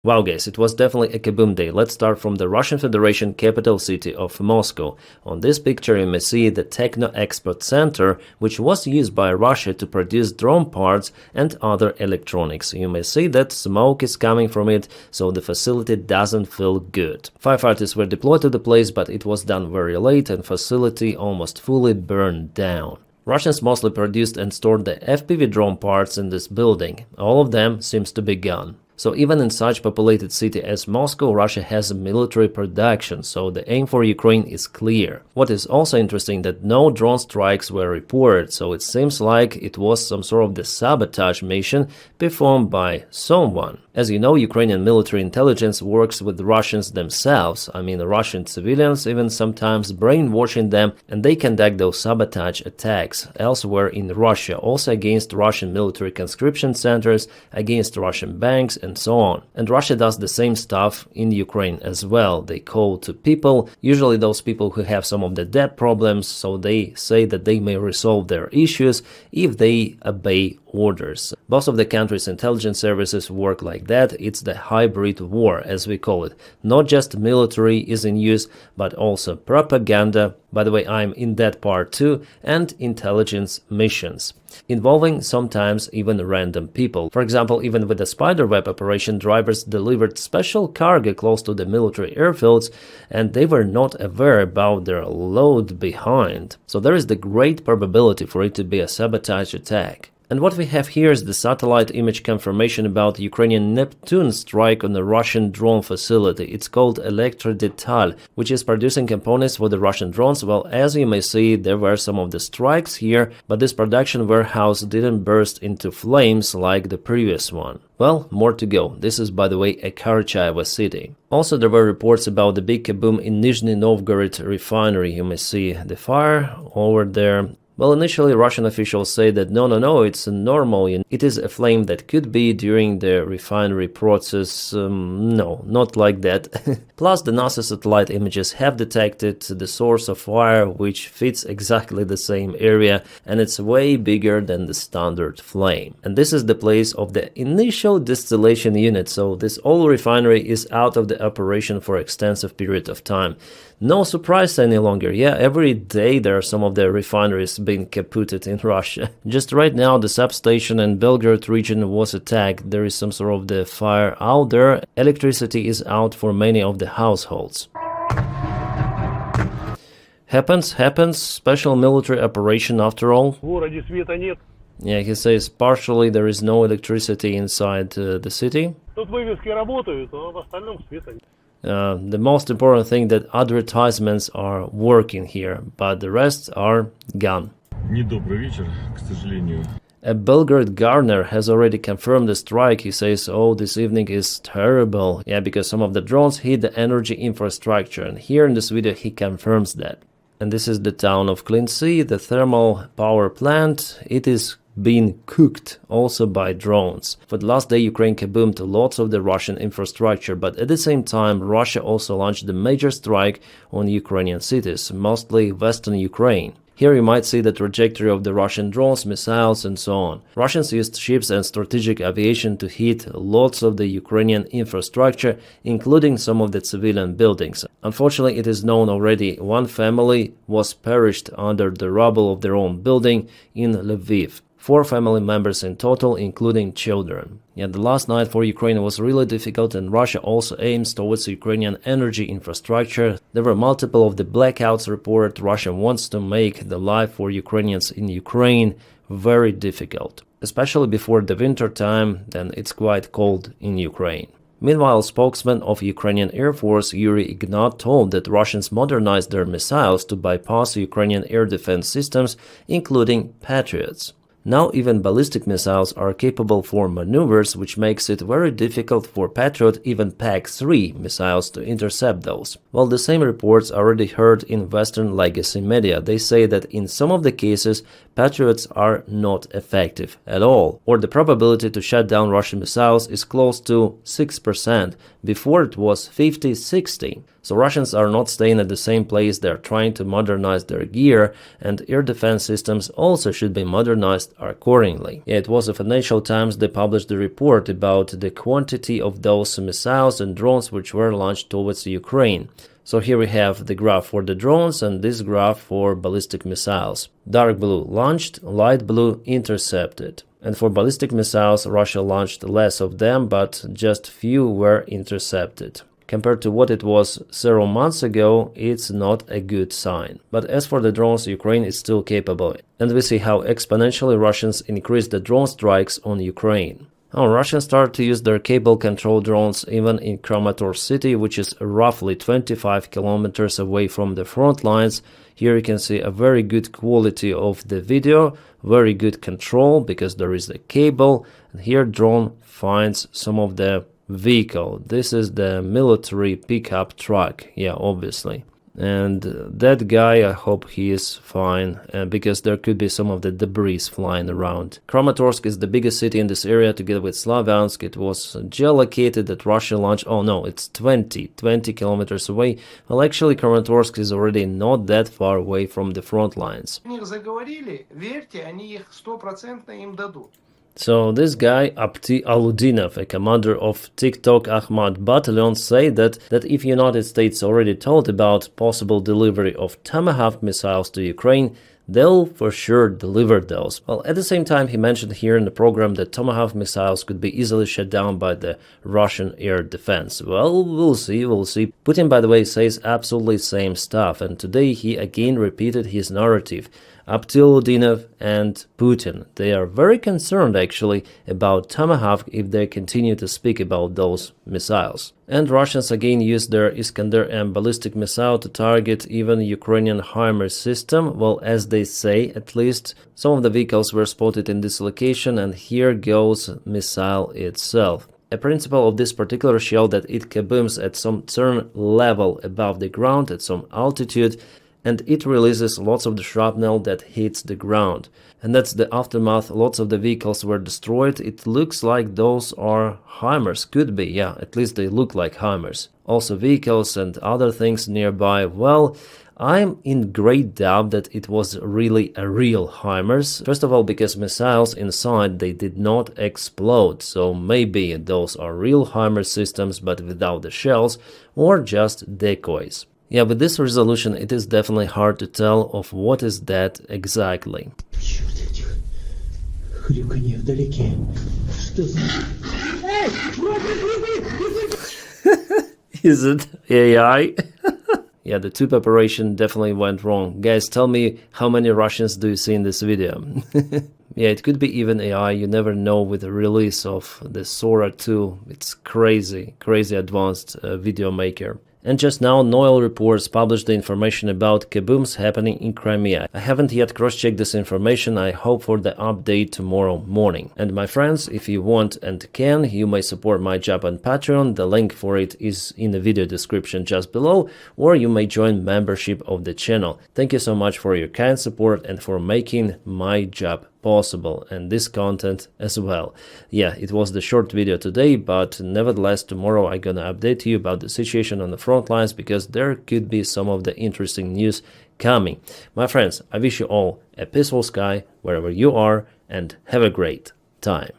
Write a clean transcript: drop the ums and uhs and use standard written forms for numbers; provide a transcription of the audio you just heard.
Wow guys, it was definitely a kaboom day. Let's start from the Russian Federation capital city of Moscow. On this picture you may see the Techno Expert Center, which was used by Russia to produce drone parts and other electronics. You may see that smoke is coming from it, so the facility doesn't feel good. Firefighters were deployed to the place, but it was done very late and facility almost fully burned down. Russians mostly produced and stored the FPV drone parts in this building. All of them seems to be gone. So even in such populated city as Moscow, Russia has a military production, so the aim for Ukraine is clear. What is also interesting that no drone strikes were reported, so it seems like it was some sort of the sabotage mission performed by someone. As you know, Ukrainian military intelligence works with Russians themselves. I mean, Russian civilians even sometimes brainwashing them, and they conduct those sabotage attacks elsewhere in Russia, also against Russian military conscription centers, against Russian banks, and so on. And Russia does the same stuff in Ukraine as well. They call to people, usually those people who have some of the debt problems, so they say that they may resolve their issues if they obey orders. Most of the country's intelligence services work like that. It's the hybrid war, as we call it. Not just military is in use, but also propaganda. By the way, I'm in that part too, and intelligence missions, involving sometimes even random people. For example, even with the spiderweb operation, drivers delivered special cargo close to the military airfields, and they were not aware about their load behind. So there is the great probability for it to be a sabotage attack. And what we have here is the satellite image confirmation about the Ukrainian Neptune strike on the Russian drone facility. It's called Elektrodetal, which is producing components for the Russian drones. Well, as you may see, there were some of the strikes here, but this production warehouse didn't burst into flames like the previous one. Well, more to go. This is, by the way, a Karacháyevo city. Also, there were reports about the big kaboom in Nizhny Novgorod refinery. You may see the fire over there. Well, initially Russian officials say that no, it's normal, it is a flame that could be during the refinery process. No, not like that. Plus, the NASA satellite images have detected the source of fire, which fits exactly the same area, and it's way bigger than the standard flame. And this is the place of the initial distillation unit, so this oil refinery is out of the operation for extensive period of time. No surprise any longer. Yeah, every day there are some of the refineries being kaputted in Russia. Just right now the substation in Belgorod region was attacked. There is some sort of the fire out there. Electricity is out for many of the households. Happens. Special military operation after all. Yeah, he says partially there is no electricity inside the city. The most important thing that advertisements are working here, but the rest are gone. A Belgrade governor has already confirmed the strike. He says, oh, this evening is terrible. Yeah, because some of the drones hit the energy infrastructure, and here in this video he confirms that. And this is the town of Klintsy, the thermal power plant. It is being cooked also by drones. For the last day, Ukraine kaboomed lots of the Russian infrastructure, but at the same time, Russia also launched a major strike on Ukrainian cities, mostly western Ukraine. Here you might see the trajectory of the Russian drones, missiles, and so on. Russians used ships and strategic aviation to hit lots of the Ukrainian infrastructure, including some of the civilian buildings. Unfortunately, it is known already one family was perished under the rubble of their own building in Lviv. 4 family members in total, including children. Yet the last night for Ukraine was really difficult, and Russia also aims towards Ukrainian energy infrastructure. There were multiple of the blackouts reported. Russia wants to make the life for Ukrainians in Ukraine very difficult, especially before the winter time, then it's quite cold in Ukraine. Meanwhile, spokesman of Ukrainian Air Force Yuri Ignat told that Russians modernized their missiles to bypass Ukrainian air defense systems, including Patriots. Now even ballistic missiles are capable for maneuvers, which makes it very difficult for Patriot, even PAC-3 missiles to intercept those. Well, the same reports already heard in Western legacy media. They say that in some of the cases, Patriots are not effective at all, or the probability to shut down Russian missiles is close to 6%. Before it was 50-60. So Russians are not staying at the same place, they're trying to modernize their gear, and air defense systems also should be modernized accordingly. Yeah, it was the Financial Times, they published a report about the quantity of those missiles and drones which were launched towards Ukraine. So here we have the graph for the drones and this graph for ballistic missiles. Dark blue launched, light blue intercepted. And for ballistic missiles, Russia launched less of them, but just few were intercepted. Compared to what it was several months ago, it's not a good sign. But as for the drones, Ukraine is still capable. And we see how exponentially Russians increased the drone strikes on Ukraine. Russians started to use their cable-controlled drones even in Kramatorsk city, which is roughly 25 kilometers away from the front lines. Here you can see a very good quality of the video, very good control because there is a cable. And here drone finds some of the vehicle. This is the military pickup truck, yeah, obviously. And that guy, I hope he is fine, because there could be some of the debris flying around. Kramatorsk is the biggest city in this area together with Slavyansk. It was geolocated at Russian launch. Oh no, it's 20 kilometers away. Well, actually Kramatorsk is already not that far away from the front lines. So this guy, Apti Aludinov, a commander of TikTok Ahmad battalion, said that if United States already told about possible delivery of Tomahawk missiles to Ukraine, they'll for sure deliver those. Well, at the same time, he mentioned here in the program that Tomahawk missiles could be easily shut down by the Russian air defense. Well, we'll see. Putin, by the way, says absolutely same stuff, and today he again repeated his narrative. Abduludinov and Putin, they are very concerned actually about Tomahawk if they continue to speak about those missiles. And Russians again used their Iskander-M ballistic missile to target even Ukrainian Himars system. Well, as they say, at least some of the vehicles were spotted in this location, and here goes missile itself. A principle of this particular shell that it kabooms at some certain level above the ground at some altitude, and it releases lots of the shrapnel that hits the ground. And that's the aftermath. Lots of the vehicles were destroyed. It looks like those are Himars. Could be, yeah, at least they look like Himars. Also vehicles and other things nearby. Well, I'm in great doubt that it was really a real Himars. First of all, because missiles inside, they did not explode. So maybe those are real Himars systems, but without the shells, or just decoys. Yeah, with this resolution, it is definitely hard to tell of what is that exactly. Is it AI? Yeah, the tube operation definitely went wrong. Guys, tell me how many Russians do you see in this video? Yeah, it could be even AI. You never know with the release of the Sora 2. It's crazy advanced video maker. And just now, Noel Reports published the information about kabooms happening in Crimea. I haven't yet cross-checked this information. I hope for the update tomorrow morning. And my friends, if you want and can, you may support my job on Patreon. The link for it is in the video description just below, or you may join membership of the channel. Thank you so much for your kind support and for making my job possible, and this content as well. Yeah, it was the short video today, but nevertheless tomorrow I'm gonna update you about the situation on the front lines, because there could be some of the interesting news coming. My friends, I wish you all a peaceful sky wherever you are, and have a great time.